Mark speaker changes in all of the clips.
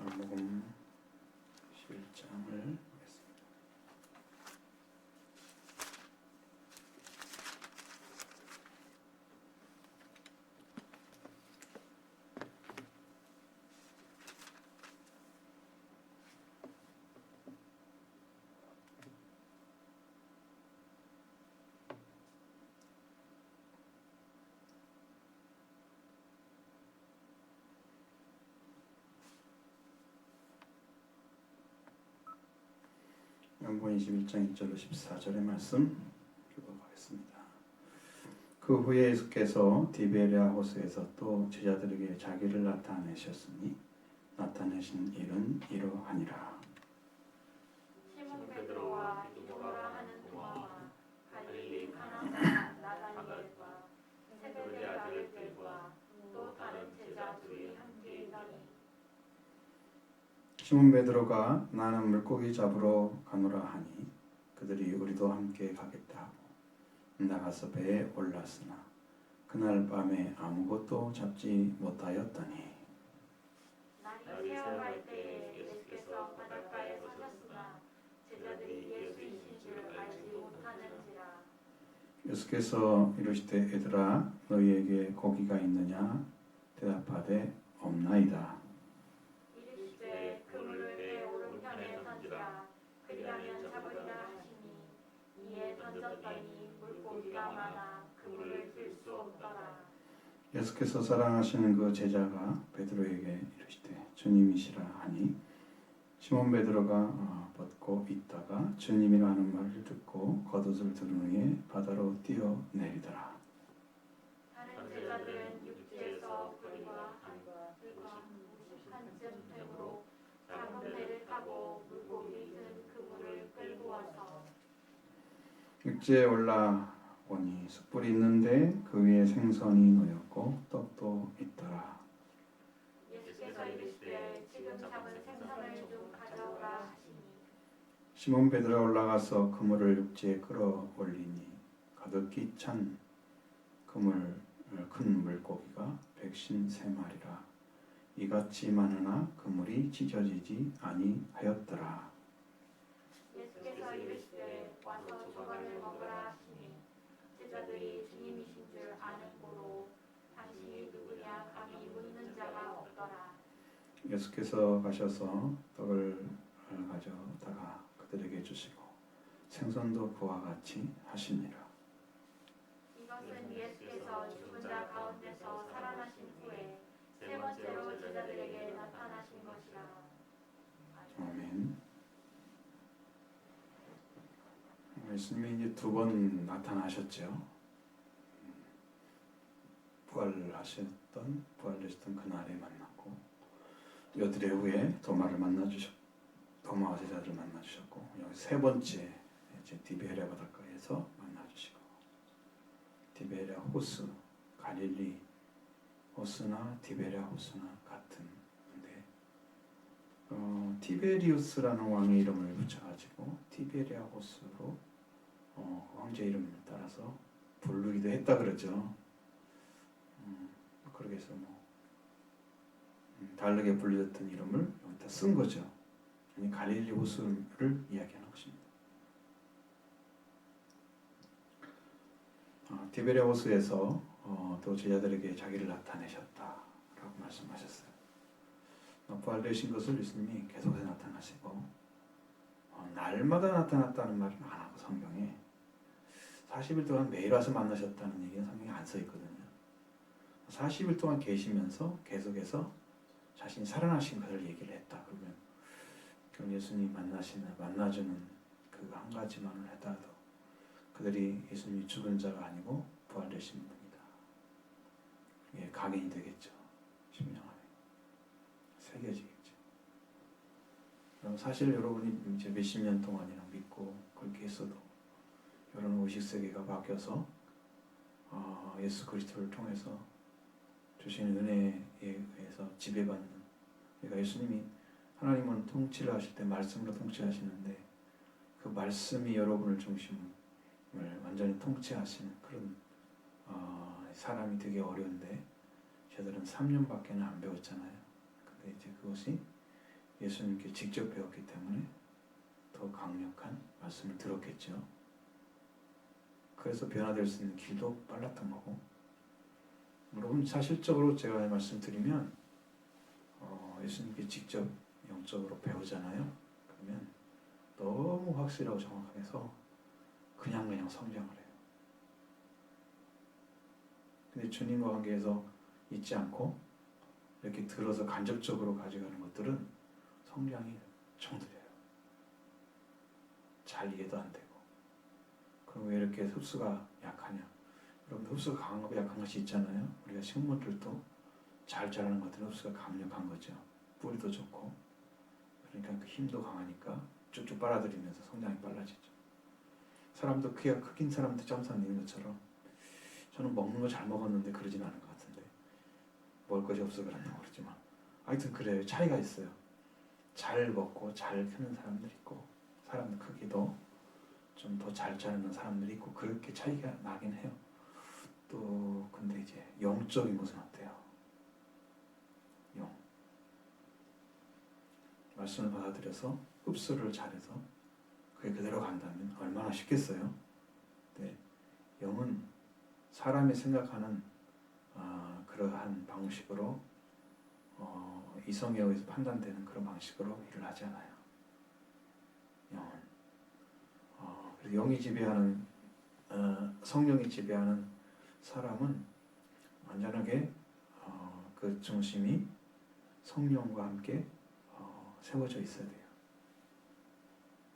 Speaker 1: 요한복음 11장을 보겠습니다. 요한복음 21장 1절로 14절의 말씀 읽어보겠습니다. 그 후에 예수께서 디베랴 호수에서 또 제자들에게 자기를 나타내셨으니 나타내신 일은 이러하니라.
Speaker 2: 시몬 베드로와 디도라 하는 도마와 갈릴리 가나사 나다니엘과 세베대 아들들과 또 다른 제자 둘이 함께 있더니
Speaker 1: 시몬 베드로가 나는 물고기 잡으러 가노라 하니 그들이 우리도 함께 가겠다 하고 나가서 배에 올랐으나 그날 밤에 아무것도 잡지 못하였더니
Speaker 2: 날이 새어갈 때에 예수께서 바닷가에 서셨으나 제자들이 예수이신 줄 알지 못하는지라.
Speaker 1: 예수께서 이르시되 얘들아 너희에게 고기가 있느냐 대답하되 없나이다.
Speaker 2: 이르시되 그물을 배 오른편에 던지라. 그리하면 잡으리라 하시니 이에 던졌더니 물고기가 많아 그물을 들 수 없더라.
Speaker 1: 예수께서 사랑하시는 그 제자가 베드로에게 이르시되 주님이시라 하니 시몬 베드로가 벗고 있다가 주님이라 하는 말을 듣고 겉옷을 두른 후에 바다로 뛰어내리더라.
Speaker 2: 다른 제자들은 육지에서 뿌리와 한과 한쯤 되므로 작은 배를 타고 물고기 든 그물을 끌고 와서
Speaker 1: 육지에 올라오니 숯불이 있는데 그 위에 생선이 놓였고 떡도 있더라.
Speaker 2: 예수께서 이르시되 지금 잡은 생선을 좀 가져오라 하시니
Speaker 1: 시몬 베드로가 올라가서 그물을 육지에 끌어올리니 가득히 찬 그물 큰 물고기가 153마리라. 이같이 많으나 그물이 찢어지지 아니하였더라.
Speaker 2: 예수께서 이르시되 와서 조각을 먹으라 하시니 제자들이 주님이신 줄 아는 고로 당신이 누구냐 감히 묻는 자가 없더라.
Speaker 1: 예수께서 가셔서 떡을 가져다가 그들에게 주시고 생선도 그와 같이 하시니라.
Speaker 2: 이것은 예수께서 죽은 자 가운데서 살아나신 후에 세 번째로 제자들에게 나타나신 것이라.
Speaker 1: 아멘. 예수님이 이제 두 번 나타나셨죠. 부활되셨던 그날에 만났고 여드레 후에 도마와 제자들을 만나주셨고 여기 세 번째 이제 디베랴 바닷가에서 만나주시고 디베랴 호수 갈릴리 호수나 디베랴 호수나 같은데 티베리우스라는 왕의 이름을 붙여가지고 티베랴 호수로 황제 이름을 따라서 부르기도 했다 그러죠. 그렇게 해서 다르게 불렸던 이름을 여기다 쓴 거죠. 아니 갈릴리 호수를 이야기하는 것입니다. 디베랴 호수에서 또 제자들에게 자기를 나타내셨다라고 말씀하셨어요. 부활되신 것을 예수님이 계속해서 나타나시고 날마다 나타났다는 말은 안 하고 성경에 40일 동안 매일 와서 만나셨다는 얘기는 성경에 안 써 있거든요. 40일 동안 계시면서 계속해서 자신이 살아나신 것을 얘기를 했다. 그러면 그럼 예수님 만나주는 그 한 가지만을 하더라도 그들이 예수님이 죽은 자가 아니고 부활되신 분이다. 이게 각인이 되겠죠. 심령 안에 새겨지겠죠. 그럼 사실 여러분이 이제 몇십 년 동안이나 믿고 그렇게 했어도 여러분 의식 세계가 바뀌어서 예수 그리스도를 통해서 주신 은혜에 의해서 지배받는, 그러니까 예수님이 하나님은 통치를 하실 때 말씀으로 통치하시는데 그 말씀이 여러분을 중심을 완전히 통치하시는 그런 사람이 되게 어려운데 저들은 3년밖에 안 배웠잖아요. 근데 이제 그것이 예수님께 직접 배웠기 때문에 더 강력한 말씀을 들었겠죠. 그래서 변화될 수 있는 길도 빨랐던 거고, 여러분 사실적으로 제가 말씀드리면 예수님께 직접 영적으로 배우잖아요. 그러면 너무 확실하고 정확해서 그냥 성장을 해요. 근데 주님과 관계에서 잊지 않고 이렇게 들어서 간접적으로 가져가는 것들은 성장이 정들여요. 잘 이해도 안 되고. 그럼 왜 이렇게 흡수가 약하냐? 여러분 흡수가 강한 거 약한 것이 있잖아요. 우리가 식물들도 잘 자라는 것들은 흡수가 강력한 거죠. 뿌리도 좋고, 그러니까 그 힘도 강하니까 쭉쭉 빨아들이면서 성장이 빨라지죠. 사람도 키가 크긴 사람도 점사님 것처럼 저는 먹는 거 잘 먹었는데 그러진 않은 것 같은데 먹을 것이 없어 그랬나 모르지만 하여튼 그래요. 차이가 있어요. 잘 먹고 잘 크는 사람들이 있고 사람 크기도 좀 더 잘 자라는 사람들이 있고 그렇게 차이가 나긴 해요. 또 근데 이제 영적인 것은 어때요? 영 말씀을 받아들여서 흡수를 잘해서 그게 그대로 간다면 얼마나 쉽겠어요? 네, 영은 사람이 생각하는 그러한 방식으로 이성에 의해서 판단되는 그런 방식으로 일을 하지 않아요. 영은 그래서 영이 지배하는 성령이 지배하는 사람은 완전하게 그 중심이 성령과 함께 세워져 있어야 돼요.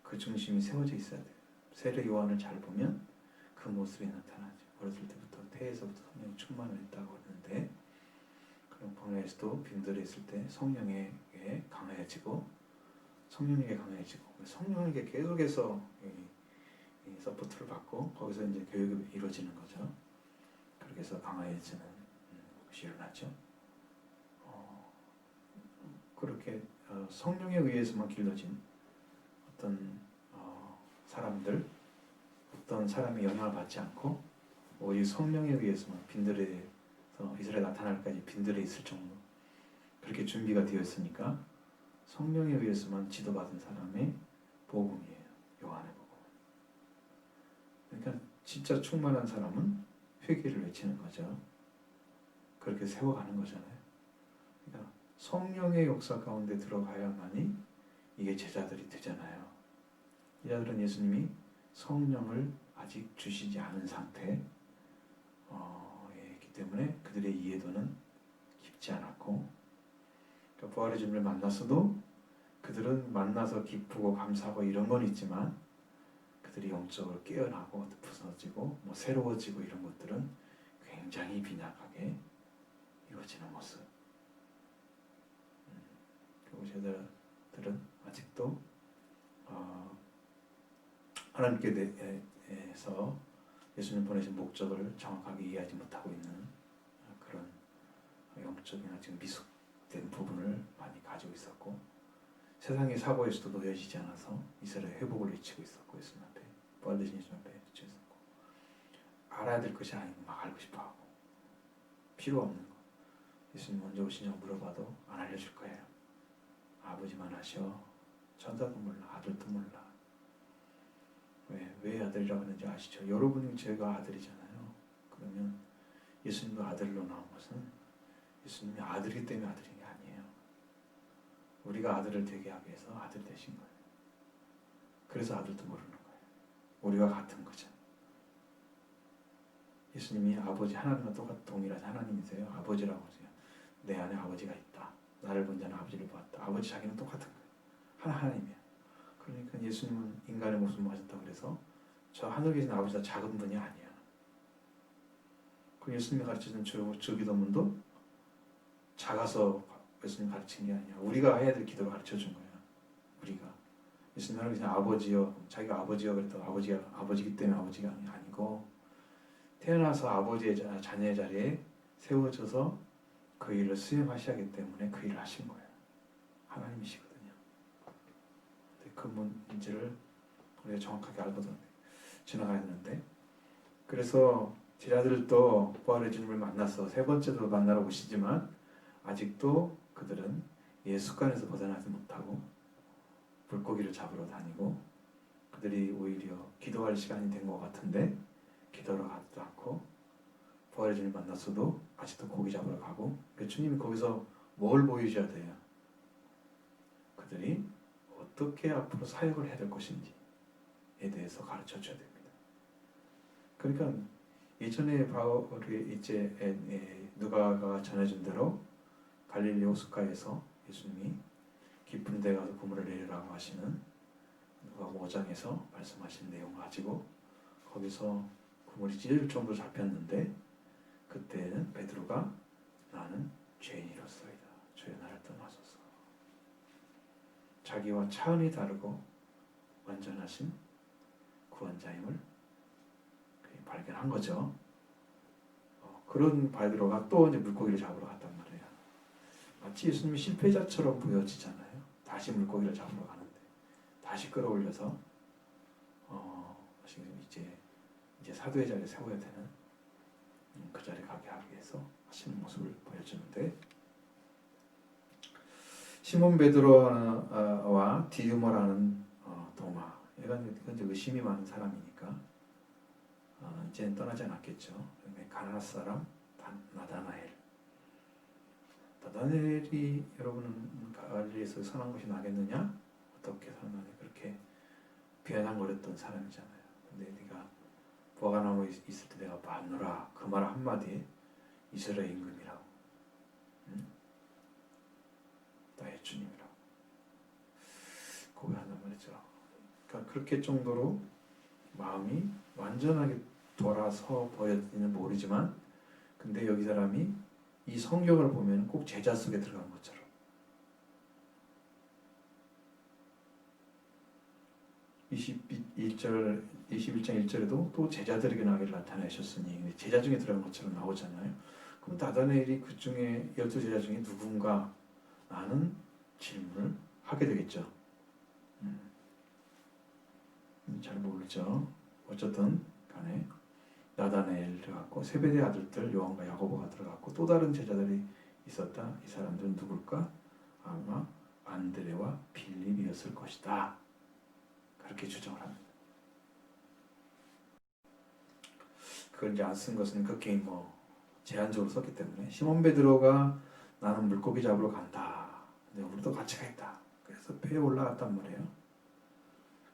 Speaker 1: 그 중심이 세워져 있어야 돼요. 세례 요한을 잘 보면 그 모습이 나타나죠. 어렸을 때부터 태에서부터 성령 충만을 했다고 그러는데 그럼 본래에서도 빈들에 있을 때 성령에게 강해지고 성령에게 강해지고 성령에게 계속해서 이 서포트를 받고 거기서 이제 교육이 이루어지는 거죠. 그렇게 해서 강해지는 것이 일어나죠. 그렇게 성령에 의해서만 길러진 어떤 사람들, 어떤 사람의 영향을 받지 않고 오직 성령에 의해서만 빈들에서 이스라엘 나타날까지 빈들에 있을 정도 그렇게 준비가 되어 있으니까 성령에 의해서만 지도받은 사람의 복음이에요. 요한의 복음. 그러니까 진짜 충만한 사람은 회개를 외치는 거죠. 그렇게 세워가는 거잖아요. 그러니까 성령의 역사 가운데 들어가야만이 이게 제자들이 되잖아요. 제자들은 예수님이 성령을 아직 주시지 않은 상태이기 때문에 그들의 이해도는 깊지 않았고 그러니까 부활의 주님을 만났어도 그들은 만나서 기쁘고 감사하고 이런 건 있지만 그들이 영적으로 깨어나고 부서지고 새로워지고 이런 것들은 굉장히 빈약하게 이루어지는 모습. 그리고 제자들은 아직도 하나님께 대해서 예수님 보내신 목적을 정확하게 이해하지 못하고 있는 그런 영적인 아직 미숙된 부분을 많이 가지고 있었고 세상의 사고에서도 놓여지지 않아서 이스라엘 회복을 외치고 있었고 예수님 앞에 부활되신 예수님 앞에 외치고 있었고 알아야 될 것이 아니고 막 알고 싶어하고 필요 없는 거 예수님 언제 오시냐고 물어봐도 안 알려줄 거예요. 아버지만 아셔. 천사도 몰라. 아들도 몰라. 왜 아들이라고 하는지 아시죠? 여러분이 제가 아들이잖아요. 그러면 예수님도 아들로 나온 것은 예수님이 아들이기 때문에 아들인 게 아니에요. 우리가 아들을 되게 하기 위해서 아들 되신 거예요. 그래서 아들도 모르는 거예요. 우리가 같은 거죠. 예수님이 아버지 하나님과 동일하신 하나님이세요. 아버지라고 하세요. 내 안에 아버지가 있다. 나를 본 자는 아버지를 보았다. 아버지 자기는 똑같은 거예요. 하나님이야. 그러니까 예수님은 인간의 모습을 하셨다고 그래서 저 하늘에 계신 아버지가 작은 분이 아니야. 그 예수님이 가르치는 주기도문도 작아서 예수님 가르친 게 아니야. 우리가 해야 될 기도를 가르쳐 준 거야. 우리가 예수님 하나님 계신 아버지여 자기가 아버지여 그랬다고 아버지가 아버지기 때문에 아버지가 아니고 태어나서 아버지의 자녀의 자리에 세워져서 그 일을 수행하셔야하기 때문에 그 일을 하신 거예요. 하나님이시거든요. 그 문제를 우리가 정확하게 알고 지나가야 되는데 그래서 제자들도 부활의 주님을 만나서 세 번째도 만나러 오시지만 아직도 그들은 습관에서 벗어나지 못하고 물고기를 잡으러 다니고 그들이 오히려 기도할 시간이 된 것 같은데 기도하러 가지도 않고 부활의 주님 만났어도 아직도 고기 잡으러 가고 주님이 거기서 뭘 보여줘야 돼요? 그들이 어떻게 앞으로 사역을 해야 될 것인지에 대해서 가르쳐 줘야 됩니다. 그러니까 예전에 바울이 이제 누가가 전해준 대로 갈릴리 호숫가에서 예수님이 깊은 데 가서 그물을 내리라고 하시는 누가 5장에서 말씀하신 내용 가지고 거기서 그물이 찢어질 정도로 잡혔는데 그때는 베드로가 나는 죄인이로소이다. 주여 나를 떠나소서. 자기와 차원이 다르고 완전하신 구원자임을 발견한 거죠. 그런 베드로가 또 이제 물고기를 잡으러 갔단 말이에요. 마치 예수님이 실패자처럼 보여지잖아요. 다시 물고기를 잡으러 가는데 다시 끌어올려서 이제 사도의 자리에 세워야 되는 그 자리에 가게 하기 위해서 하시는 모습을 보여주는데 시몬 베드로와 디두모라는 도마 이건 이제 의심이 많은 사람이니까 이제는 떠나지 않았겠죠. 가나안 사람 나다나엘이 여러분은 갈릴리에서 선한 것이 나겠느냐? 어떻게 선하냐? 그렇게 비아냥거렸던 사람이잖아요. 근데 네가 부하나무에 있을 때 내가 봤노라 그 말 한마디에 이스라엘 임금이라고 나의 주님이라고 고백한단 말이죠. 그러니까 그렇게 정도로 마음이 완전하게 돌아서 보여지는 모르지만 근데 여기 사람이 이 성경을 보면 꼭 제자 속에 들어간 것처럼 21장 1절에도 또 제자들에게 나를 나타내셨으니 제자 중에 들어간 것처럼 나오잖아요. 그럼 나다나엘이 그 중에 12제자 중에 누군가 라는 질문을 하게 되겠죠. 잘 모르죠. 어쨌든 간에 나다나엘 들어갔고 세베대 아들들 요한과 야고보가 들어갔고 또 다른 제자들이 있었다. 이 사람들은 누굴까? 아마 안드레와 빌립이었을 것이다. 그렇게 추정을 합니다. 그걸 이제 안 쓴 것은 극히 제한적으로 썼기 때문에 시몬 베드로가 나는 물고기 잡으러 간다. 근데 우리도 같이 가겠다. 그래서 배에 올라갔단 말이에요.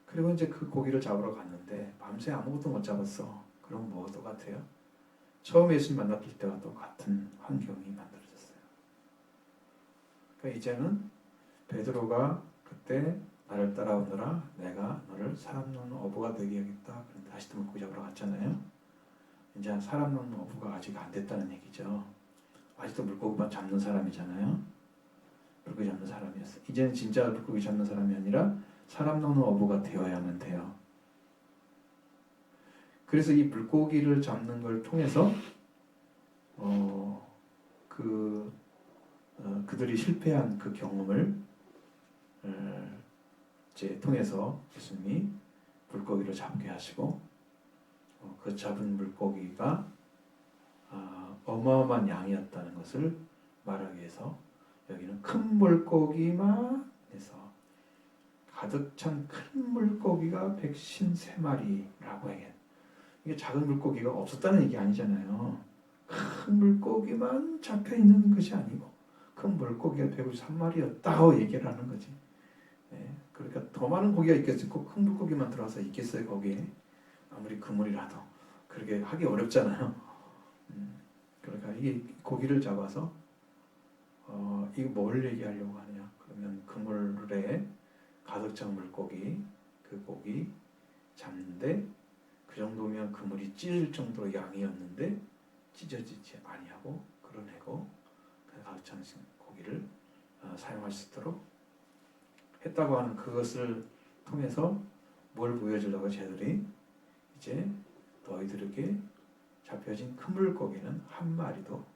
Speaker 1: 그리고 이제 그 고기를 잡으러 갔는데 밤새 아무것도 못 잡았어. 그럼 뭐가 똑같아요? 처음 예수님 만났을 때와 똑같은 환경이 만들어졌어요. 그러니까 이제는 베드로가 그때 나를 따라오너라 내가 너를 사람 놓는 어부가 되게 하겠다. 그런데 다시 또 물고기 잡으러 갔잖아요. 이제 사람 놓는 어부가 아직 안 됐다는 얘기죠. 아직도 물고기만 잡는 사람이잖아요. 물고기 잡는 사람이었어요. 이제는 진짜 물고기 잡는 사람이 아니라 사람 놓는 어부가 되어야만 돼요. 그래서 이 물고기를 잡는 걸 통해서 그들이 실패한 그 경험을 이제 통해서 예수님이 물고기를 잡게 하시고 그 잡은 물고기가 어마어마한 양이었다는 것을 말하기 위해서 여기는 큰 물고기만 해서 가득 찬 큰 물고기가 153마리라고 해요. 이게 작은 물고기가 없었다는 얘기 아니잖아요. 큰 물고기만 잡혀있는 것이 아니고 큰 물고기가 153마리였다고 얘기를 하는 거지. 네, 그러니까 더 많은 고기가 있겠고 큰 물고기만 들어와서 있겠어요 거기에. 아무리 그물이라도 그렇게 하기 어렵잖아요. 그러니까 이 고기를 잡아서 이거 뭘 얘기하려고 하냐? 그러면 그물에 가득 찬 물고기 그 고기 잡는데 그 정도면 그물이 찢어질 정도로 양이었는데 찢어지지 아니하고 끌어내고 그 가득 찬 고기를 사용할 수 있도록 했다고 하는 그것을 통해서 뭘 보여주려고 쟤들이 이제 너희들에게 잡혀진 큰 물고기는 한 마리도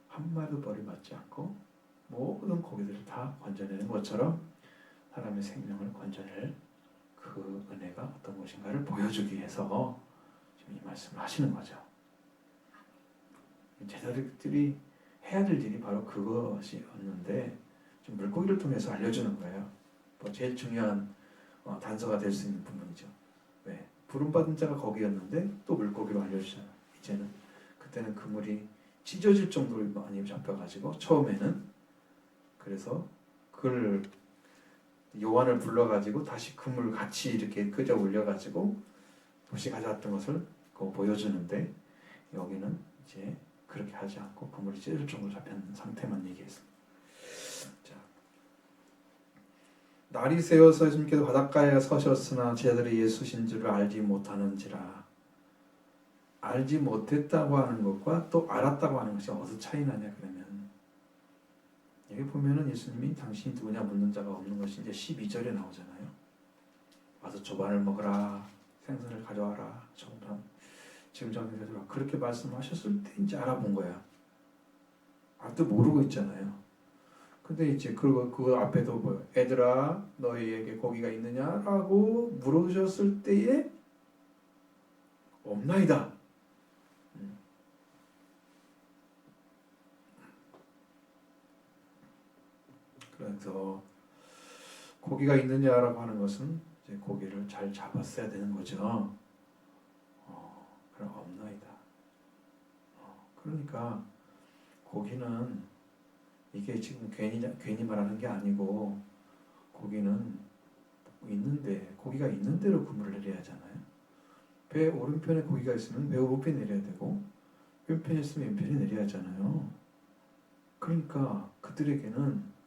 Speaker 1: 버림받지 않고 모든 고기들을 다 건져내는 것처럼 사람의 생명을 건져낼 그 은혜가 어떤 것인가를 보여주기 위해서 지금 이 말씀을 하시는 거죠. 제자들이 해야 될 일이 바로 그것이었는데 지금 물고기를 통해서 알려주는 거예요. 뭐 제일 중요한 단서가 될 수 있는 부분이죠. 왜? 부름받은 자가 거기였는데 또 물고기로 알려주잖아요. 이제는 그때는 그물이 찢어질 정도로 많이 잡혀가지고 처음에는 그래서 그걸 요한을 불러가지고 다시 그물 같이 이렇게 끄져 올려가지고 다시 가져왔던 것을 보여주는데 여기는 이제 그렇게 하지 않고 그물이 찢어질 정도로 잡힌 상태만 얘기했습니다. 자, 날이 새어서 예수님께서 바닷가에 서셨으나 제자들이 예수신 줄을 알지 못하는지라. 알지 못했다고 하는 것과 또 알았다고 하는 것이 어디서 차이 나냐 그러면 여기 보면은 예수님이 당신이 누구냐 묻는 자가 없는 것이 이제 12절에 나오잖아요. 와서 조반을 먹으라, 생선을 가져와라, 지금 정신 가져와 그렇게 말씀하셨을 때 이제 알아본 거야. 아직도 모르고 있잖아요. 근데 이제 그 앞에도 뭐요? 애들아 너희에게 고기가 있느냐라고 물으셨을 때에 없나이다. 그래서 고기가 있느냐라고 하는 것은 이제 고기를 잘 잡았어야 되는 거죠. 그럼 없나이다. 그러니까 고기는 이게 지금 괜히 말하는 게 아니고 고기는 있는데 고기가 있는 대로 그물을 내려야 하잖아요. 배 오른편에 고기가 있으면 배 오른편에 내려야 되고 왼편에 있으면 왼편에 내려야 하잖아요. 그러니까 그들에게는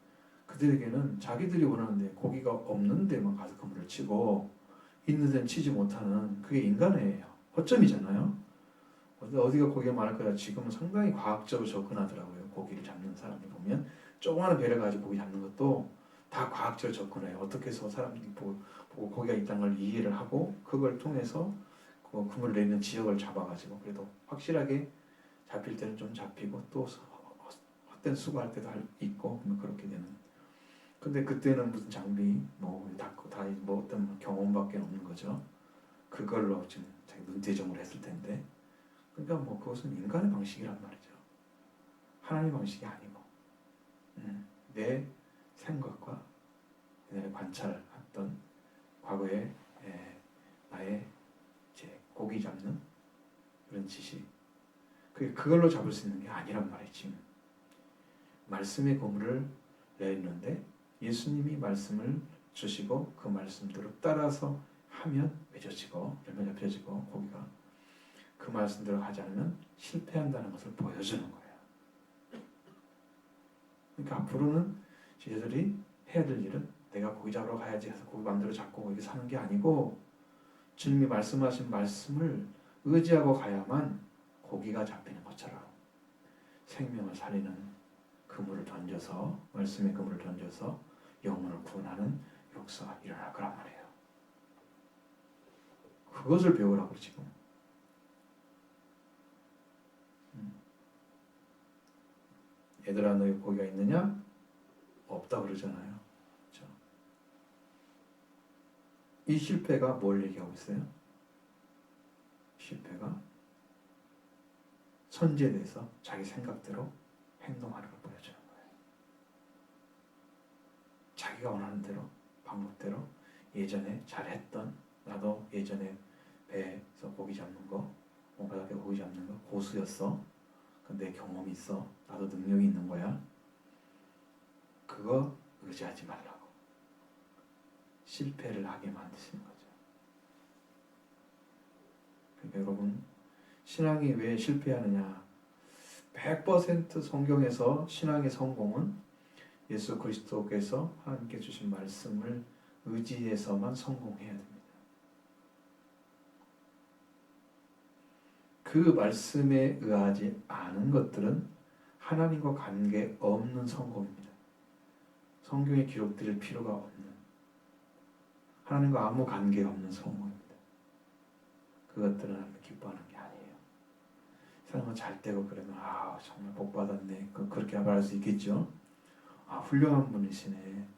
Speaker 1: 자기들이 원하는데 고기가 없는 데만 가서 그물을 치고 있는 데는 치지 못하는 그게 인간의 허점이잖아요. 어디가 고기가 많을 거야. 지금은 상당히 과학적으로 접근하더라고요. 고기를 잡는 사람들 보면 조그마한 배를 가지고 고기 잡는 것도 다 과학적으로 접근해요. 어떻게 해서 사람들이 보고 고기가 있다는 걸 이해를 하고 그걸 통해서 그 그물을 내리는 지역을 잡아가지고 그래도 확실하게 잡힐 때는 좀 잡히고 또 헛된 수고할 때도 있고 그렇게 되는. 근데 그때는 무슨 장비 뭐 어떤 경험밖에 없는 거죠. 그걸로 지금 자기 눈대중으로 했을 텐데. 그러니까 뭐 그것은 인간의 방식이란 말이죠. 하나님의 방식이 아니고 내 생각과 내 관찰했던 과거에 나의 이제 고기 잡는 그런 지식 그걸로 잡을 수 있는 게 아니란 말이지. 말씀의 그물을 내리는데 예수님이 말씀을 주시고 그 말씀대로 따라서 하면 맺어지고 열매 잡혀지고 고기가 그 말씀대로 하지 않으면 실패한다는 것을 보여주는 거예요. 그러니까 앞으로는 제자들이 해야 될 일은 내가 고기 잡으러 가야지 해서 고기 마음대로 잡고 이렇게 사는 게 아니고 주님이 말씀하신 말씀을 의지하고 가야만 고기가 잡히는 것처럼 생명을 살리는 그물을 던져서 말씀의 그물을 던져서 영혼을 구원하는 역사가 일어날 거란 말이에요. 그것을 배우라고 지금. 얘들아 너희 고기가 있느냐? 없다 그러잖아요. 그렇죠? 이 실패가 뭘 얘기하고 있어요? 실패가 선지에 대해서 자기 생각대로 행동하는 걸 보여주는 거예요. 자기가 원하는 대로 방법대로 예전에 잘했던 나도 예전에 배에서 고기 잡는 거 바닥에 고기 잡는 거 고수였어. 근데 경험이 있어. 나도 능력이 있는 거야. 그거 의지하지 말라고. 실패를 하게 만드시는 거죠. 그러니까 여러분 신앙이 왜 실패하느냐? 100% 성경에서 신앙의 성공은 예수 그리스도께서 하나님께 주신 말씀을 의지해서만 성공해야 됩니다. 그 말씀에 의하지 않은 것들은 하나님과 관계 없는 성공입니다. 성경에 기록될 필요가 없는 하나님과 아무 관계 없는 성공입니다. 그것들은 하나님 기뻐하는 게 아니에요. 사람은 잘 되고 그러면 정말 복 받았네. 그렇게 말할 수 있겠죠. 훌륭한 분이시네.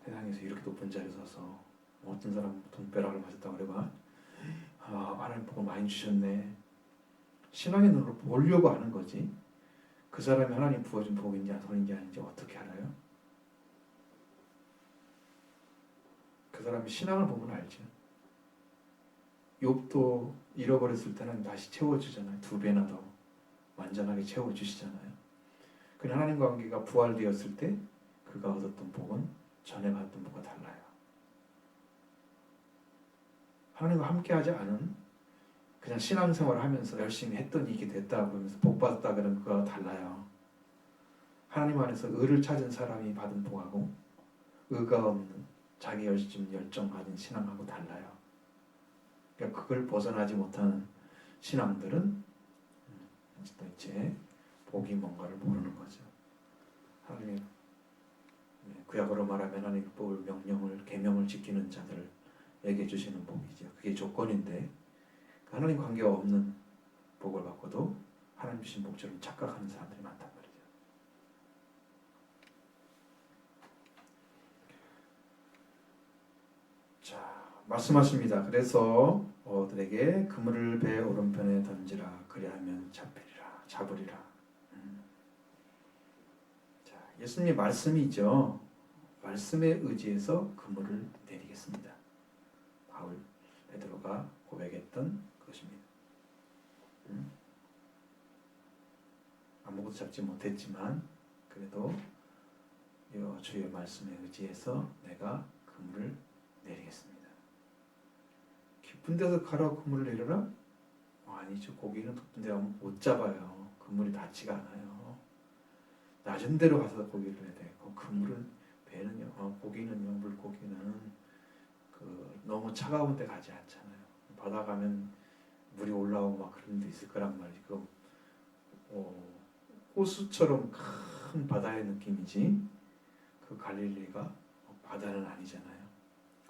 Speaker 1: 세상에서 이렇게 높은 자리에 서서 어떤 사람은 돈벼락을 맞았다고 그래봐. 하나님 복을 많이 주셨네. 신앙의 눈으로 보려고 하는 거지. 그 사람이 하나님 부어준 복인지 아닌지 어떻게 알아요? 사람의 신앙을 보면 알죠. 욥도 잃어버렸을 때는 다시 채워주잖아요. 2배나 더 완전하게 채워주시잖아요. 그 하나님과 관계가 부활되었을 때 그가 얻었던 복은 전에 받았던 복과 달라요. 하나님과 함께하지 않은 그냥 신앙생활을 하면서 열심히 했더니 이게 됐다 그러면서 복 받았다 그러면 그거와 달라요. 하나님 안에서 의를 찾은 사람이 받은 복하고 의가 없는 자기 열정 가진 신앙하고 달라요. 그러니까 그걸 벗어나지 못하는 신앙들은 또 이제 복이 뭔가를 모르는 거죠. 하나님의 구약으로 말하면 하나님의 법을 명령을 계명을 지키는 자들에게 주시는 복이죠. 그게 조건인데 하나님 관계가 없는 복을 받고도 하나님 주신 복처럼 착각하는 사람들이 많단 말이죠. 자, 말씀하십니다. 그래서 어들에게 그물을 배 오른편에 던지라 그리하면 잡으리라. 자, 예수님의 말씀이죠. 말씀에 의지해서 그물을 내리겠습니다. 바울 베드로가 고백했던 것입니다. 아무것도 잡지 못했지만 그래도 주의 말씀에 의지해서 내가 그물을 내리겠습니다. 깊은 데서 가라고 그물을 내려라? 아니죠. 고기는 높은 데 가면 못 잡아요. 그물이 닿지가 않아요. 낮은 데로 가서 고기를 해야 돼요. 그물은 배는요, 고기는요, 물고기는 너무 차가운 데 가지 않잖아요. 바다 가면 물이 올라오고 막 그런 데 있을 거란 말이고, 호수처럼 큰 바다의 느낌이지 그 갈릴리가 바다는 아니잖아요.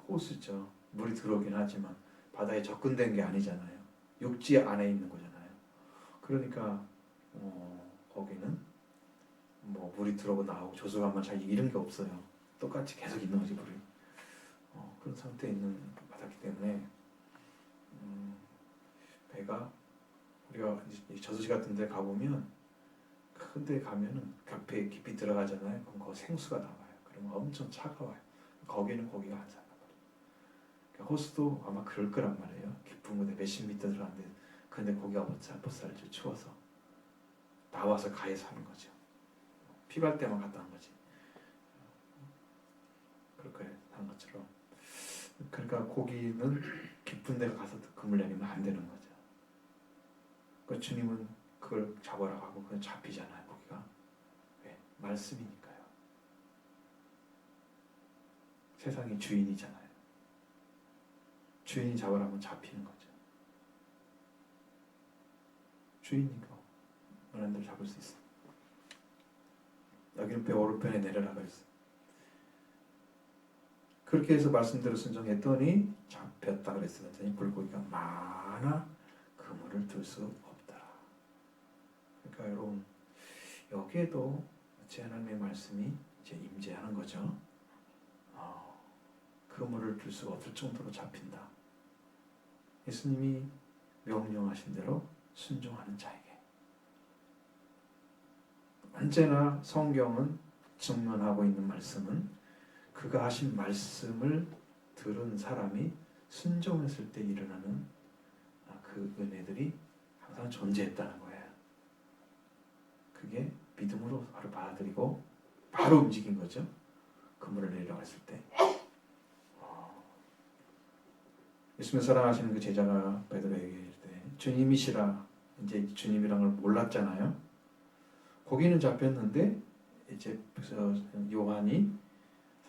Speaker 1: 호수죠. 물이 들어오긴 하지만 바다에 접근된 게 아니잖아요. 육지 안에 있는 거잖아요. 그러니까 거기는 뭐 물이 들어오고 나오고 조수간만 잘 이런 게 없어요. 똑같이 계속 있는 거지 물이. 그런 상태에 있는 바다기 때문에 배가 우리가 저수지 같은 데 가보면 큰 데 가면은 벽에 깊이 들어가잖아요. 그럼 거기 생수가 나와요. 그러면 엄청 차가워요. 거기는 고기가 안 사는 거예요. 그러니까 호수도 아마 그럴 거란 말이에요. 깊은 곳에 몇십 미터 들어갔는데 근데 고기가 못 살죠. 추워서 나와서 가에 사는 거죠. 피갈 때만 갔다 온 거지. 그렇게 한 것처럼. 그러니까 고기는 깊은 데 가서 그물 내리면 안 되는 거죠. 그러니까 주님은 그걸 잡아라 하고 그건 잡히잖아요. 고기가. 왜? 말씀이니까요. 세상의 주인이잖아요. 주인이 잡아라 하면 잡히는 거죠. 주인이니까 원하는 대로 잡을 수 있어요. 여기는 배 오른편에 내려라 그랬어요. 그렇게 해서 말씀대로 순종했더니 잡혔다 그랬어요. 물고기가 많아 그물을 들 수 없더라. 그러니까 여러분 여기에도 제 하나님의 말씀이 이제 임재하는 거죠. 그물을 들 수가 없을 정도로 잡힌다. 예수님이 명령하신 대로 순종하는 자에게. 언제나 성경은 증언하고 있는 말씀은 그가 하신 말씀을 들은 사람이 순종했을 때 일어나는 그 은혜들이 항상 존재했다는 거예요. 그게 믿음으로 바로 받아들이고 바로 움직인 거죠. 그물을 내리라고 했을 때. 예수님을 사랑하시는 그 제자가 베드로에게 이를 때 주님이시라 이제 주님이란 걸 몰랐잖아요. 고기는 잡혔는데 이제 요한이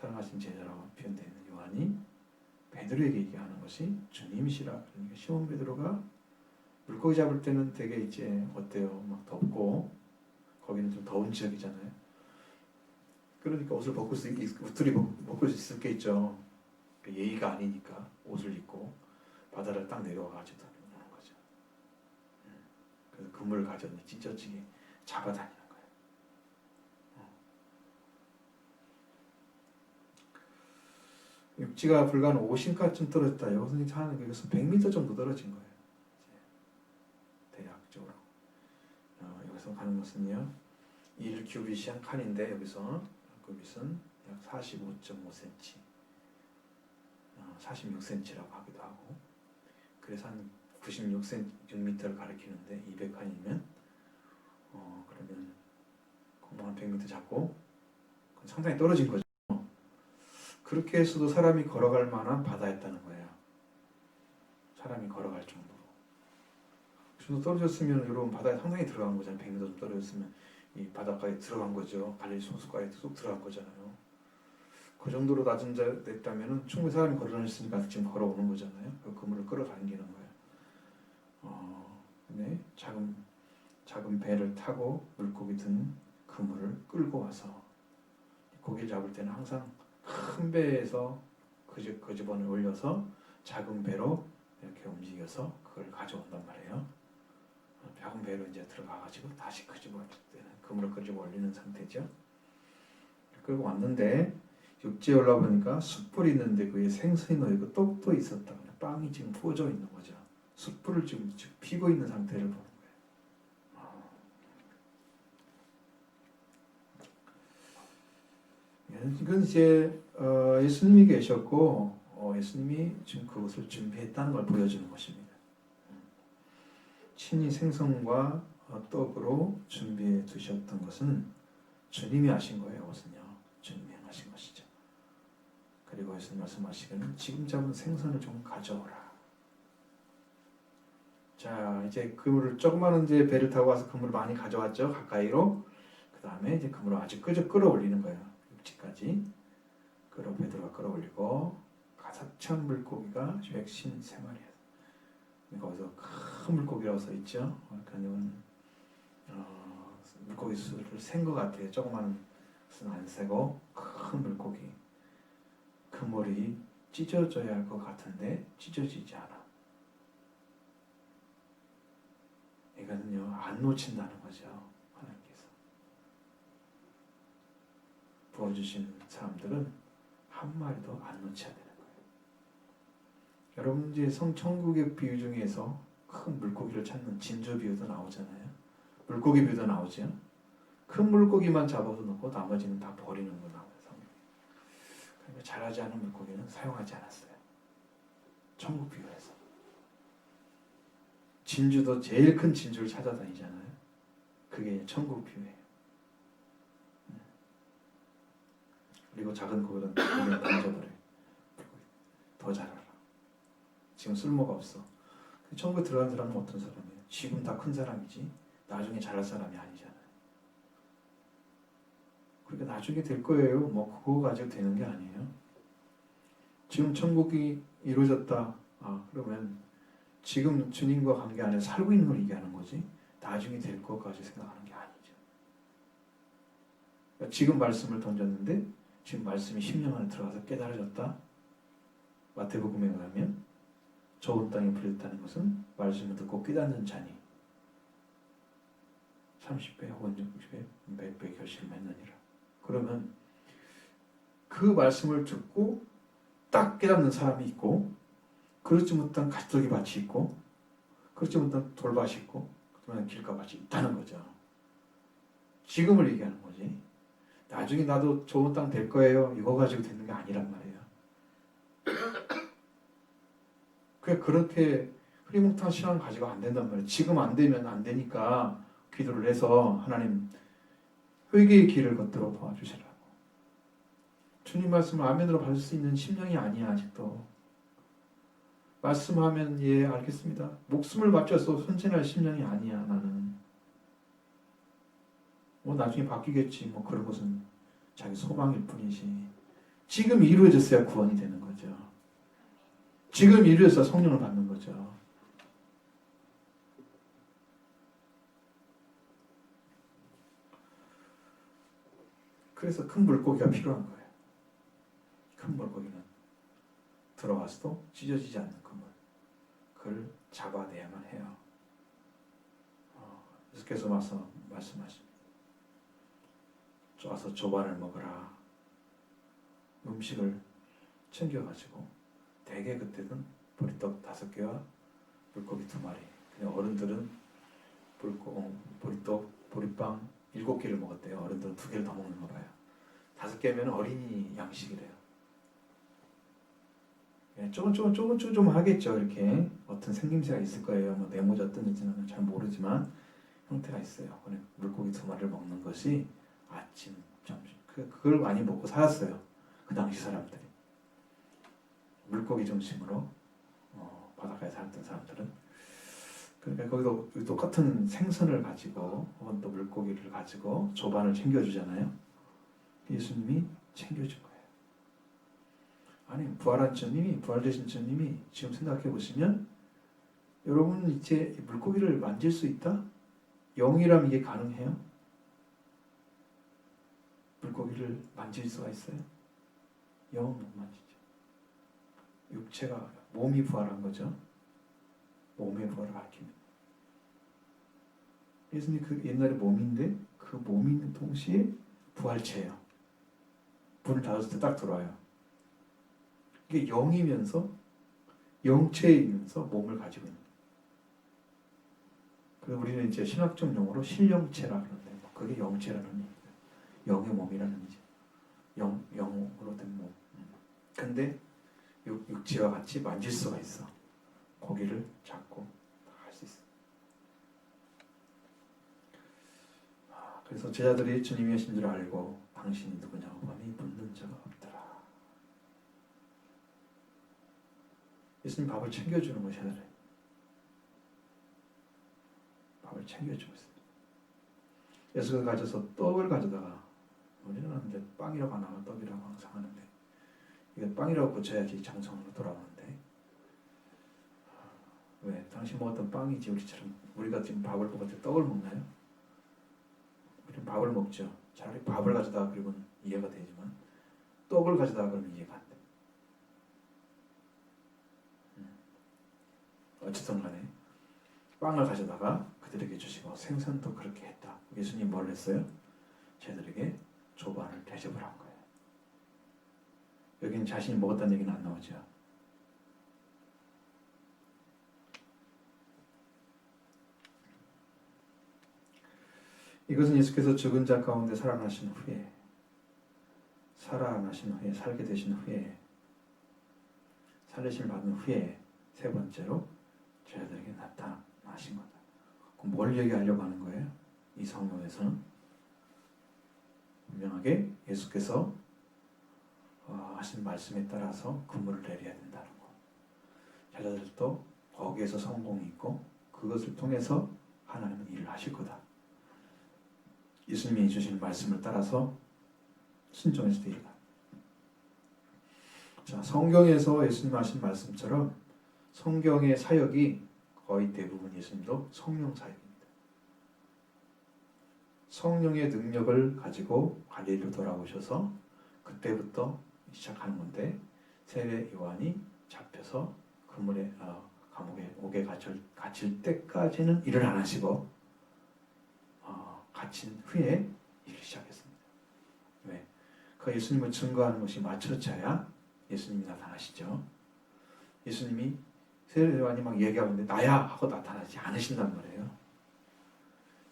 Speaker 1: 사랑하신 제자라고 표현되어 있는 요한이 베드로에게 얘기하는 것이 주님이시라. 그러니까 시몬 베드로가 물고기 잡을 때는 되게 이제 어때요? 막 덥고 거기는 좀 더운 지역이잖아요. 그러니까 옷을 벗을 수 있을 게 있죠. 예의가 아니니까 옷을 입고 바다를 딱 내려와가지고 오는 거죠. 그래서 그물을 가져오니 찢어지게 잡아다니는 거예요. 육지가 불과 한 50가쯤 떨어졌다. 여기서 하는 거기서 100m 정도 떨어진 거예요. 대략적으로. 여기서 가는 것은요. 1규빗이 한 칸인데 여기서 규빗은 약 45.5cm. 46cm라고 하기도 하고, 그래서 한 96cm, 6m를 가리키는데 200칸이면 그러면 한 100m 잡고 상당히 떨어진 거죠. 그렇게 해서도 사람이 걸어갈 만한 바다였다는 거예요. 사람이 걸어갈 정도로. 그래서 떨어졌으면 여러분 바다에 상당히 들어간 거잖아요. 100m 좀 떨어졌으면 이 바닷가에 들어간 거죠. 갈릴리 호숫가에 쏙 들어간 거잖아요. 그 정도로 낮은 자 됐다면 충분히 사람이 걸어다녔으니까 지금 걸어오는 거잖아요. 그 그물을 끌어당기는 거예요. 근데 작은 배를 타고 물고기 든 그물을 끌고 와서 고기를 잡을 때는 항상 큰 배에서 그 집어를 올려서 작은 배로 이렇게 움직여서 그걸 가져온단 말이에요. 작은 배로 이제 들어가가지고 다시 그 집어 때는 그물을 끄집어 올리는 상태죠. 끌고 왔는데 육지에 올라보니까 숯불이 있는데 그에 생선이 놓이고 떡도 있었다. 빵이 지금 구워져 있는 거죠. 숯불을 지금 피고 있는 상태를 보는 거예요. 이건 이제 예수님이 계셨고 예수님이 지금 그것을 준비했다는 걸 보여주는 것입니다. 친히 생선과 떡으로 준비해 두셨던 것은 주님이 하신 거예요. 이것은요. 주님이 하신 것이죠. 그리고 예수님 말씀하시기는 지금 잡은 생선을 좀 가져오라. 자, 이제 그물을 조그마한 이제 배를 타고 와서 그물을 많이 가져왔죠. 가까이로. 그 다음에 이제 그물을 아주 끌어올리는 거예요. 육지까지. 배들어 끌어올리고 가득 찬 물고기가 153마리예요. 거기서 큰 물고기라고 써 있죠. 그러니까 물고기 수를 센 것 같아요. 조그마한 수는 안 세고 큰 물고기. 그물이 찢어져야 할 것 같은데 찢어지지 않아. 이거는요 안 놓친다는 거죠. 하나님께서 부어주신 사람들은 한 마리도 안 놓쳐야 되는 거예요. 여러분 이제 천국의 비유 중에서 큰 물고기를 찾는 진주 비유도 나오잖아요. 물고기 비유도 나오죠. 큰 물고기만 잡아서 놓고 나머지는 다 버리는 거 나와요. 그러니까 자라지 않은 물고기는 사용하지 않았어요. 천국 비유에서. 진주도 제일 큰 진주를 찾아다니잖아요. 그게 천국 비유예요. 그리고 작은 고기는 물에 던져버려요. 더 자라라. 지금 쓸모가 없어. 천국에 들어간 사람은 어떤 사람이에요? 지금 다 큰 사람이지 나중에 자랄 사람이 아니잖아요. 그러니까 나중에 될 거예요. 뭐 그거 가지고 되는 게 아니에요. 지금 천국이 이루어졌다. 그러면 지금 주님과 관계 안에 살고 있는 걸 얘기하는 거지 나중에 될 것까지 생각하는 게 아니죠. 그러니까 지금 말씀을 던졌는데 지금 말씀이 10년 안에 들어가서 깨달아졌다. 마태복음에 의하면 좋은 땅에 풀렸다는 것은 말씀을 듣고 깨닫는 자니 30배 혹은 60배, 100배 결실을 맺느니라. 그러면 그 말씀을 듣고 딱 깨닫는 사람이 있고 그렇지 못한 가시적이 밭이 있고 그렇지 못한 돌밭이 있고 그러면 길가밭이 있다는 거죠. 지금을 얘기하는 거지. 나중에 나도 좋은 땅 될 거예요. 이거 가지고 되는 게 아니란 말이에요. 그렇게 흐리멍텅한 신앙을 가지고 안 된단 말이에요. 지금 안 되면 안 되니까 기도를 해서 하나님 회개의 길을 걷도록 도와주시라고. 주님 말씀을 아멘으로 받을 수 있는 심령이 아니야 아직도. 말씀하면 예 알겠습니다. 목숨을 바쳐서 헌신할 심령이 아니야 나는. 뭐 나중에 바뀌겠지 뭐 그런 것은 자기 소망일 뿐이지. 지금 이루어졌어야 구원이 되는 거죠. 지금 이루어져서 성령을 받는 거죠. 그래서 큰 물고기가 필요한 거예요. 큰 물고기는 들어와서도 찢어지지 않는 그물. 그걸 잡아내야만 해요. 예수께서 말씀하십니다. 와서 조반을 먹으라. 음식을 챙겨가지고 대개 그때는 보리떡 5개와 물고기 2마리. 어른들은 보리떡, 보리빵 7개를 먹었대요. 어른들은 2개를 더 먹는가 봐요. 5개면 어린이 양식이래요. 조금 하겠죠. 이렇게 어떤 생김새가 있을 거예요. 뭐 네모졌든지는 잘 모르지만 형태가 있어요. 물고기 2마리를 먹는 것이 아침, 점심 그걸 많이 먹고 살았어요. 그 당시 사람들이 물고기 중심으로 바닷가에 살았던 사람들은. 그러니까 거기도 똑같은 생선을 가지고 혹은 또 물고기를 가지고 조반을 챙겨주잖아요. 예수님이 챙겨준 거예요. 아니 부활되신 주님이 지금 생각해 보시면 여러분 이제 물고기를 만질 수 있다? 영이라면 이게 가능해요? 물고기를 만질 수가 있어요? 영은 못 만지죠. 육체가 몸이 부활한 거죠. 몸의 부활을 가리킵니다. 예수님 그 옛날에 몸인데 그 몸이 있는 동시에 부활체예요. 문을 닫았을 때 딱 들어와요. 이게 영이면서 영체이면서 몸을 가지고 있는. 그래서 우리는 이제 신학적 용어로 실령체라 그러는데 그게 영체라는 얘기예요. 영의 몸이라는 얘기죠. 영으로 된 몸. 근데 육체와 같이 만질 수가 있어. 고기를 잡고 할 수 있어. 그래서 제자들이 주님이 하신 줄 알고 당신이 누구냐고 하니 묻는 자가 없더라. 예수님 밥을 챙겨주는 거예요. 제자들. 밥을 챙겨주고 있어요. 예수가 가져서 떡을 가져다가 우리는 이제 빵이라고 안 하고 떡이라고 항상 하는데 이게 빵이라고 고쳐야지 정성으로 돌아오는데 왜? 당신 먹었던 빵이지 우리처럼 우리가 지금 밥을 먹을 때 떡을 먹나요? 우리는 밥을 먹죠. 차라리 밥을 가져다가 그러면 이해가 되지만 떡을 가져다가 그러면 이해가 안 돼. 어쨌든 간에 빵을 가져다가 그들에게 주시고 생선도 그렇게 했다. 예수님 뭘 했어요? 쟤들에게 조반을 대접을 한 거예요. 여기는 자신이 먹었다는 얘기는 안 나오죠. 이것은 예수께서 죽은 자 가운데 살아나신 후에 살게 되신 후에 살리심을 받은 후에 세 번째로 저희들에게 나타나신 거다. 그럼 뭘 얘기하려고 하는 거예요? 이 성경에서는 분명하게 예수께서 하신 말씀에 따라서 근무를 내려야 된다는 거. 제자들도 거기에서 성공이 있고 그것을 통해서 하나님은 일을 하실 거다. 예수님이 주신 말씀을 따라서 순종해서 일을. 자, 성경에서 예수님 하신 말씀처럼 성경의 사역이 거의 대부분 예수님도 성령 사역입니다. 성령의 능력을 가지고 갈릴리로 돌아오셔서 그때부터 시작하는 건데 세례 요한이 잡혀서 감옥에 옥에 갇힐 때까지는 일을 안 하시고 갇힌 후에 일을 시작했습니다. 왜? 그 예수님을 증거하는 것이 맞춰져야 예수님이 나타나시죠. 예수님이 세례 요한이 막 얘기하는데 나야 하고 나타나지 않으신단 말이에요.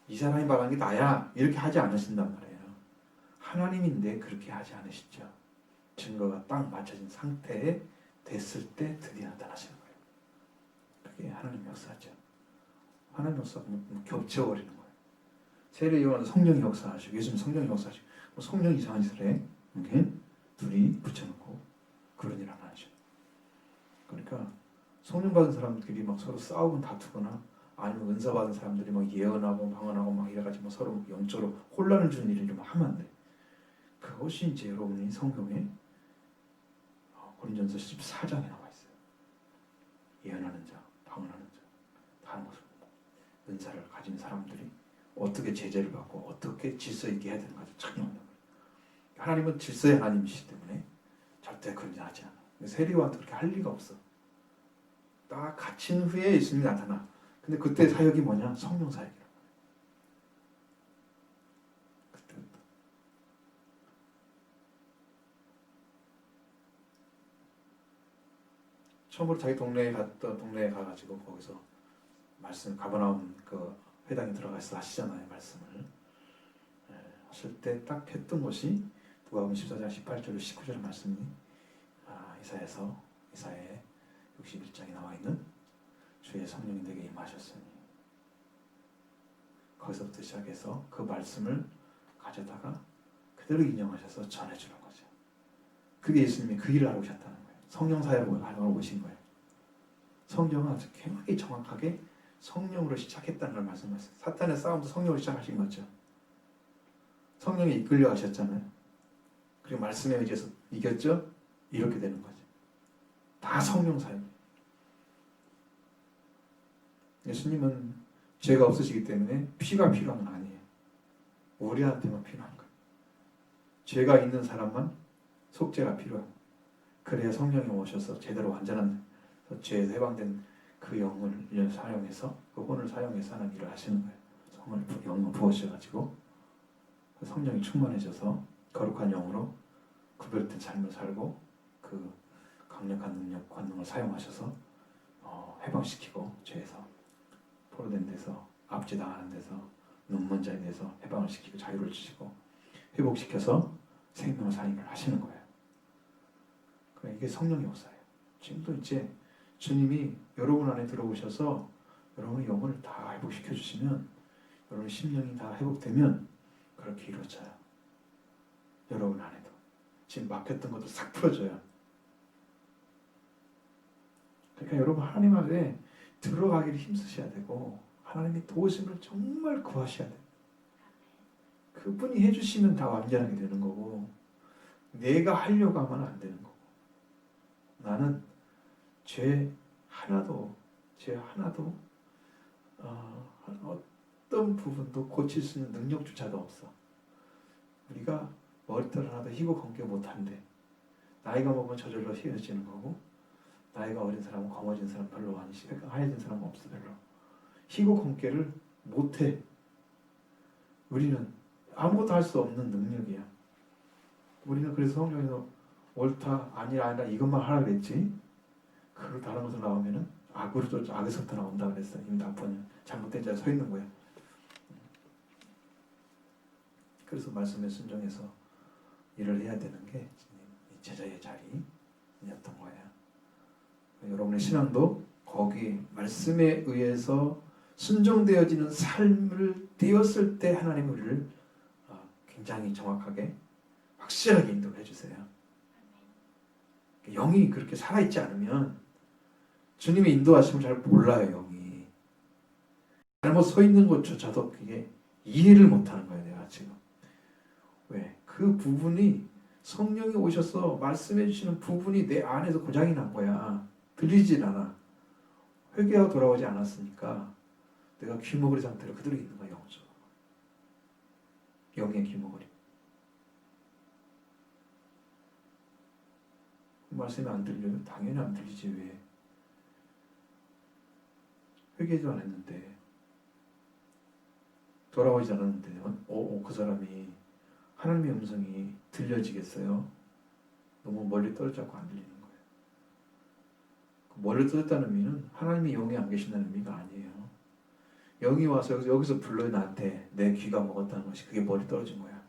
Speaker 1: 이 사람이 말하는 게 나야 이렇게 하지 않으신단 말이에요. 하나님인데 그렇게 하지 않으시죠. 증거가 딱 맞춰진 상태에 됐을 때 드디어 나타나시는 거예요. 그게 하나님 역사죠. 하나님 역사가 겹쳐버리는 거예요. 세례 요한은 성령이 역사하시고 예수님 성령이 역사하시고 성령 이상한 짓을 해. 이렇게 둘이 붙여놓고 그런 일 안 하죠. 그러니까 성령 받은 사람들끼리 막 서로 싸우고 다투거나 아니면 은사 받은 사람들이 막 예언하고 방언하고 막 이래가지고 서로 영적으로 혼란을 주는 일을 좀 하면 안 돼. 그것이 이제 여러분이 성경에 고린전서 14장에 나와 있어요. 예언하는 자, 방언하는 자, 다른 것을 은사를 가진 사람들이 어떻게 제재를 받고 어떻게 질서 있게 해야 되는가 착용한단 말이에요. 하나님은 질서의 하나님이시기 때문에 절대 그런 일 하지 않아. 세리와한테 그렇게 할 리가 없어. 딱 갇힌 후에 예수님이 나타나. 근데 그때 사역이 뭐냐? 성령 사역이라고. 그때부터. 처음으로 자기 동네에 가가지고 거기서 말씀 가버나움 그 회당에 들어가서 하시잖아요. 말씀을 하실 때 딱 했던 것이 누가복음 14장 18절 19절 말씀이 이사야서 이사야 61장에 나와 있는 주의 성령이 내게 임하셨으니, 거기서부터 시작해서 그 말씀을 가져다가 그대로 인용하셔서 전해주는 거죠. 그게 예수님이 그 일을 하고 오셨다는 거예요. 성령 사역을 하러 오신 거예요. 성경은 아주 굉장히 정확하게 성령으로 시작했다는 걸 말씀하셨어요. 사탄의 싸움도 성령으로 시작하신 거죠. 성령이 이끌려 가셨잖아요. 그리고 말씀에 의해서 이겼죠? 이렇게 되는 거죠. 다 성령 사역. 예수님은 죄가 없으시기 때문에 피가 필요한 건 아니에요. 우리한테만 필요한 거예요. 죄가 있는 사람만 속죄가 필요해요. 그래야 성령이 오셔서 제대로 완전한 죄에서 해방된 그 영을 사용해서, 그 혼을 사용해서 하는 일을 하시는 거예요. 영을 부으셔가지고 성령이 충만해져서 거룩한 영으로 구별된 삶을 살고 그 강력한 능력, 권능을 사용하셔서 해방시키고, 죄에서 포로된 데서, 압제당하는 데서, 눈먼 자에 대해서 해방을 시키고 자유를 주시고 회복시켜서 생명을 살림을 하시는 거예요. 그러니까 이게 성령의 역사예요. 지금도 이제 주님이 여러분 안에 들어오셔서 여러분의 영혼을 다 회복시켜 주시면, 여러분의 심령이 다 회복되면 그렇게 이루어져요. 여러분 안에도 지금 막혔던 것도 싹 풀어져요. 그러니까 여러분 하나님 안에 들어가기를 힘쓰셔야 되고, 하나님의 도우심을 정말 구하셔야 돼요. 그분이 해주시면 다 완전하게 되는 거고, 내가 하려고 하면 안 되는 거고. 나는 죄 하나도 어떤 부분도 고칠 수 있는 능력조차도 없어. 우리가 머리털 하나도 희고 검게 못한대. 나이가 먹으면 저절로 휘어지는 거고, 나이가 어린 사람은 검어진 사람 별로 아니시고 하얘진 사람은 없어. 별로 희고 검게를 못해. 우리는 아무것도 할 수 없는 능력이야. 우리는 그래서 성경에서 옳다 아니라 이것만 하라 그랬지, 그리고 다른 것으로 나오면은 악에서부터 나온다 그랬어. 이미 나쁜 잘못된 자에 서 있는 거야. 그래서 말씀에 순종해서 일을 해야 되는 게 제자의 자리였던 거예요. 여러분의 신앙도 거기 말씀에 의해서 순종되어지는 삶을 되었을 때 하나님 우리를 굉장히 정확하게 확실하게 인도를 해주세요. 영이 그렇게 살아있지 않으면 주님의 인도하심을 잘 몰라요. 영이 잘못 서 있는 것조차도 그게 이해를 못하는 거예요. 내가 지금 왜? 그 부분이 성령이 오셔서 말씀해 주시는 부분이 내 안에서 고장이 난 거야. 들리질 않아. 회개하고 돌아오지 않았으니까 내가 귀머거리 상태로 그대로 있는 거야. 영적으로. 영의 귀머거리. 말씀이 안 들려요? 당연히 안 들리지. 왜? 회개도 안 했는데, 돌아오지 않았는데 그 사람이 하나님의 음성이 들려지겠어요? 너무 멀리 떨어졌고 안 들리는 거예요. 멀리 떨어졌다는 의미는 하나님이 영이 안 계신다는 의미가 아니에요. 영이 와서 여기서 불러요. 나한테 내 귀가 먹었다는 것이, 그게 멀리 떨어진 거야.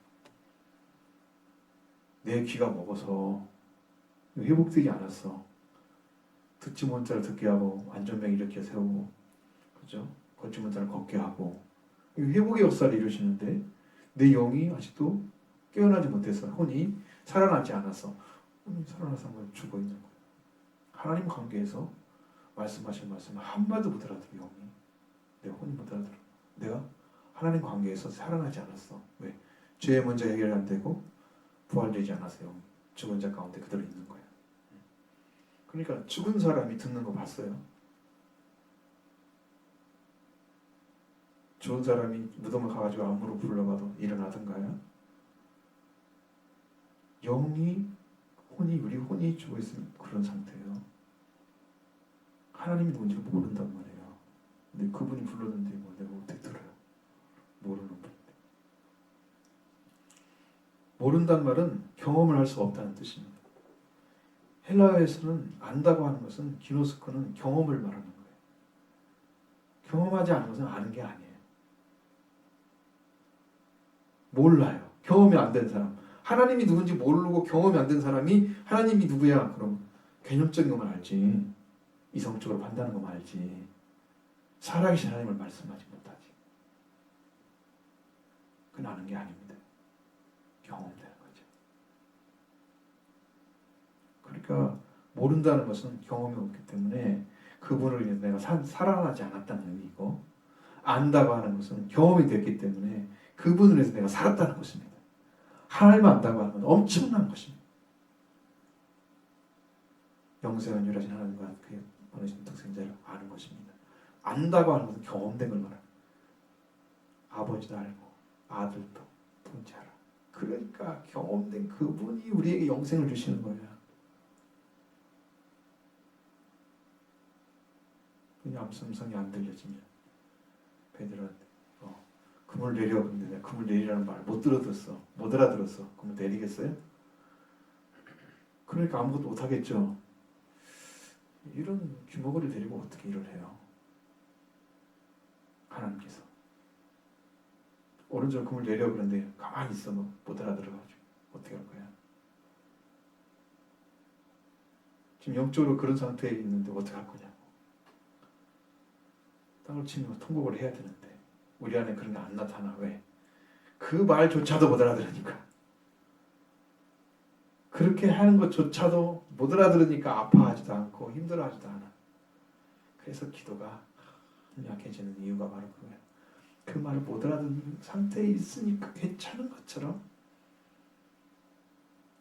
Speaker 1: 내 귀가 먹어서 회복되지 않았어. 듣지 못한 자를 듣게 하고 안전병 일으켜 세우고, 그죠? 걷지 못한 자를 걷게 하고, 회복의 역사를 이루시는데 내 영이 아직도 깨어나지 못해서, 혼이 살아나지 않았어. 혼이 살아나서 한번 죽어 있는 거예요. 하나님 관계에서 말씀하신 말씀을 한마디도 못 알아들어. 영이, 내 혼이 못 알아들어. 내가 하나님 관계에서 살아나지 않았어. 왜? 죄의 문제 해결 안 되고 부활되지 않았어요. 영이 죽은 자 가운데 그대로 있는 거예요. 그러니까 죽은 사람이 듣는 거 봤어요? 좋은 사람이 무덤을 가가지고 안무로 불러봐도 일어나던가요? 우리 혼이 죽어있으면 그런 상태예요. 하나님이 누군지 모른단 말이에요. 근데 그분이 불렀는데 뭐 내가 어떻게 들어요? 모르는 분인데. 모른단 말은 경험을 할 수 없다는 뜻입니다. 헬라어에서는 안다고 하는 것은, 기노스코는 경험을 말하는 거예요. 경험하지 않은 것은 아는 게 아니에요. 몰라요. 경험이 안 된 사람. 하나님이 누군지 모르고 경험이 안 된 사람이 하나님이 누구야? 그럼 개념적인 것만 알지 이성적으로 판단하는 것만 알지 살아계신 하나님을 말씀하지 못하지. 그건 아는 게 아닙니다. 경험되는 거죠. 그러니까 모른다는 것은 경험이 없기 때문에 그분을 인해서 내가 살아나지 않았다는 의미이고, 안다고 하는 것은 경험이 됐기 때문에 그분을 위해서 내가 살았다는 것입니다. 하나님을 안다고 하는 건 엄청난 것입니다. 영생은 유일하신 하나님과 그의 보내신 독생자를 아는 것입니다. 안다고 하는 것은 경험된 걸 말합니다. 아버지도 알고 아들도 통치하라. 그러니까 경험된 그분이 우리에게 영생을 주시는 거예요. 그냥 음성이 안 들려지면 베드로한테 그물 내려. 근데 내가 그물 내리라는 말 못 들어들었어. 못 알아들었어. 그물 내리겠어요? 그러니까 아무것도 못 하겠죠. 이런 주먹을 데리고 어떻게 일을 해요? 하나님께서 오른쪽 그물 내려 그러는데 가만히 있어. 못 알아들어가지고 어떻게 할 거야? 지금 영적으로 그런 상태에 있는데 어떻게 할 거냐고. 땅을 치면 통곡을 해야 되는데 우리 안에 그런 게 안 나타나. 왜? 그 말조차도 못 알아들으니까. 그렇게 하는 것조차도 못 알아들으니까 아파하지도 않고 힘들어하지도 않아. 그래서 기도가 약해지는 이유가 바로 그거야. 그 말을 못 알아듣는 상태에 있으니까 괜찮은 것처럼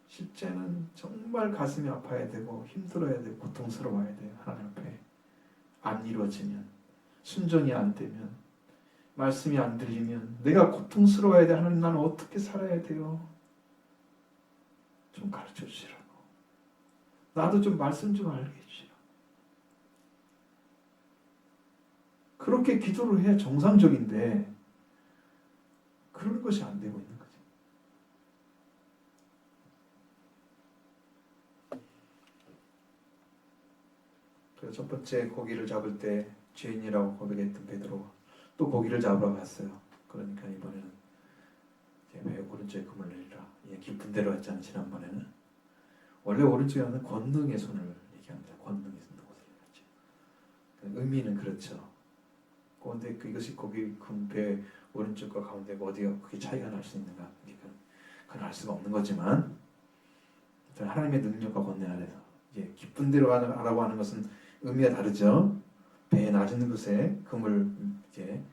Speaker 1: 실제는 정말 가슴이 아파야 되고 힘들어야 되고 고통스러워야 돼요. 하나님 앞에 안 이루어지면, 순종이 안 되면, 말씀이 안 들리면 내가 고통스러워야 돼. 하나님, 나는 어떻게 살아야 돼요? 좀 가르쳐 주시라고. 나도 좀 말씀 좀 알게 해주시라고. 그렇게 기도를 해야 정상적인데 그런 것이 안 되고 있는 거죠. 그래서 첫 번째 고기를 잡을 때 죄인이라고 고백했던 베드로가 또 고기를 잡으러 갔어요. 그러니까 이번에는 왜 오른쪽에 금을 내리라. 깊은 데로 했잖아요. 지난번에는. 원래 오른쪽에 하는 권능의 손을 얘기합니다. 권능의 손을 얘기하죠. 의미는 그렇죠. 그런데 이것이 거기 배 오른쪽과 가운데가 어디가 그게 차이가 날 수 있는가? 그건 알 수가 없는 거지만 하나님의 능력과 권능 아래서 이제 깊은 데로 가라고 하는 것은 의미가 다르죠. 배의 낮은 곳에 그물 이제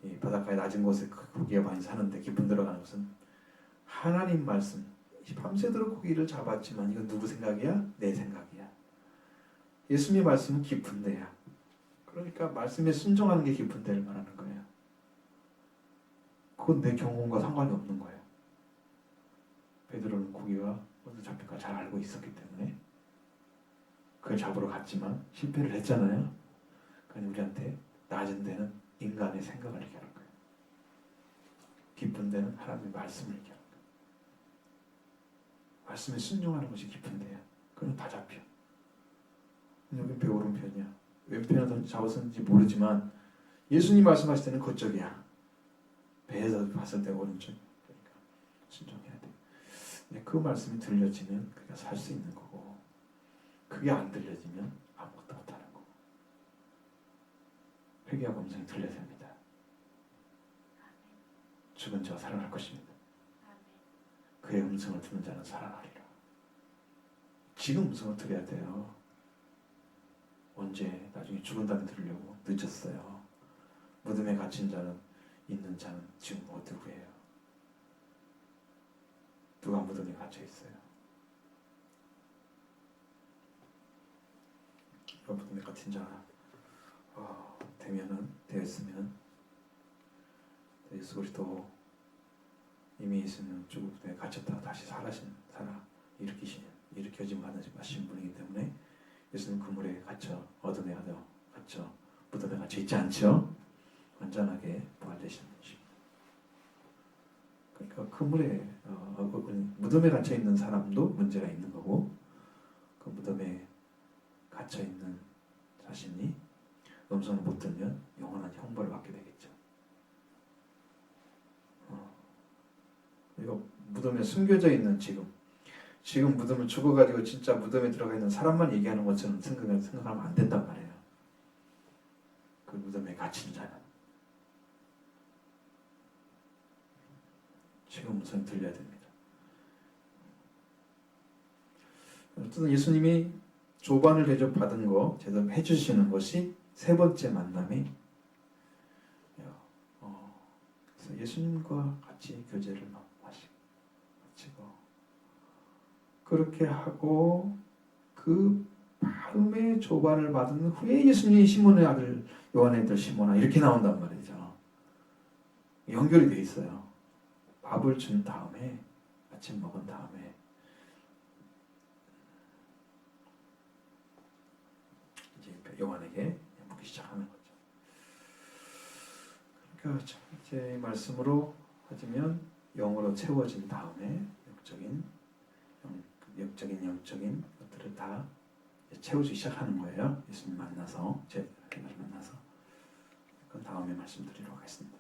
Speaker 1: 이 바닷가의 낮은 곳에 고기가 많이 사는데 깊은 데로 가는 것은 하나님 말씀. 밤새도록 고기를 잡았지만 이건 누구 생각이야? 내 생각이야. 예수님의 말씀은 깊은 데야. 그러니까 말씀에 순종하는 게 깊은 데를 말하는 거예요. 그건 내 경험과 상관이 없는 거예요. 베드로는 고기가 어디서 잡힐까 잘 알고 있었기 때문에 그걸 잡으러 갔지만 실패를 했잖아요. 그러니까 우리한테 낮은 데는 인간의 생각을 얘기하는 거예요. 깊은 데는 하나님의 말씀을 얘기하는 거예요. 말씀에 순종하는 것이 깊은 데야. 그건 다 잡혀. 여기 배 오른편이야. 왼편을 잡았는지 모르지만 예수님 말씀하실 때는 그쪽이야. 배에서 봤을 때 오른쪽. 그러니까 순종해야 돼. 그 말씀이 들려지면 그가 살 수 있는 거고, 그게 안 들려지면 아무것도 못하는 거고. 회개하고 음성이 들려야 됩니다. 죽은 자가 살아날 것입니다. 그의 음성을 듣는 자는 살아나리라. 지금 음성을 들어야 돼요. 언제 나중에 죽은 다음에 들으려고 늦었어요. 무덤에 갇힌 자는 있는 자는 지금 어디 구해요? 누가 무덤에 갇혀 있어요? 무덤에 갇힌 자가 되었으면 예수 그리스도 이미 있으면 죽음에 갇혔다가 다시 살아 일으켜진 받으신 분이기 때문에 예수는 그물에 갇혀 어둠에 갇혀 무덤에 갇혀 있지 않죠. 완전하게 부활되신 분이십니다. 그러니까 그물에 무덤에 갇혀 있는 사람도 문제가 있는 거고, 그 무덤에 갇혀 있는 자신이 음성을 못 듣면 영원한 형벌을 받게 되겠죠. 그리고 무덤에 숨겨져 있는 지금 지금 무덤을 죽어가지고 진짜 무덤에 들어가 있는 사람만 얘기하는 것처럼 생각하면 안 된단 말이에요. 그 무덤에 갇힌 자는 지금 우선 들려야 됩니다. 어쨌든 예수님이 조반을 대접받은 거 대접해 주시는 것이 세 번째 만남이 그래서 예수님과 같이 교제를 마치고 그렇게 하고 그 다음에 조반을 받은 후에 예수님이 시몬의 아들 요한의 아들 시몬아 이렇게 나온단 말이죠. 연결이 돼 있어요. 밥을 준 다음에 아침 먹은 다음에 이제 요한에게 묻기 시작하는 거죠. 그러니까 제 말씀으로 하자면 영으로 채워진 다음에 영적인 것들을 다 채우기 시작하는 거예요. 예수님 만나서 그 다음에 말씀드리도록 하겠습니다.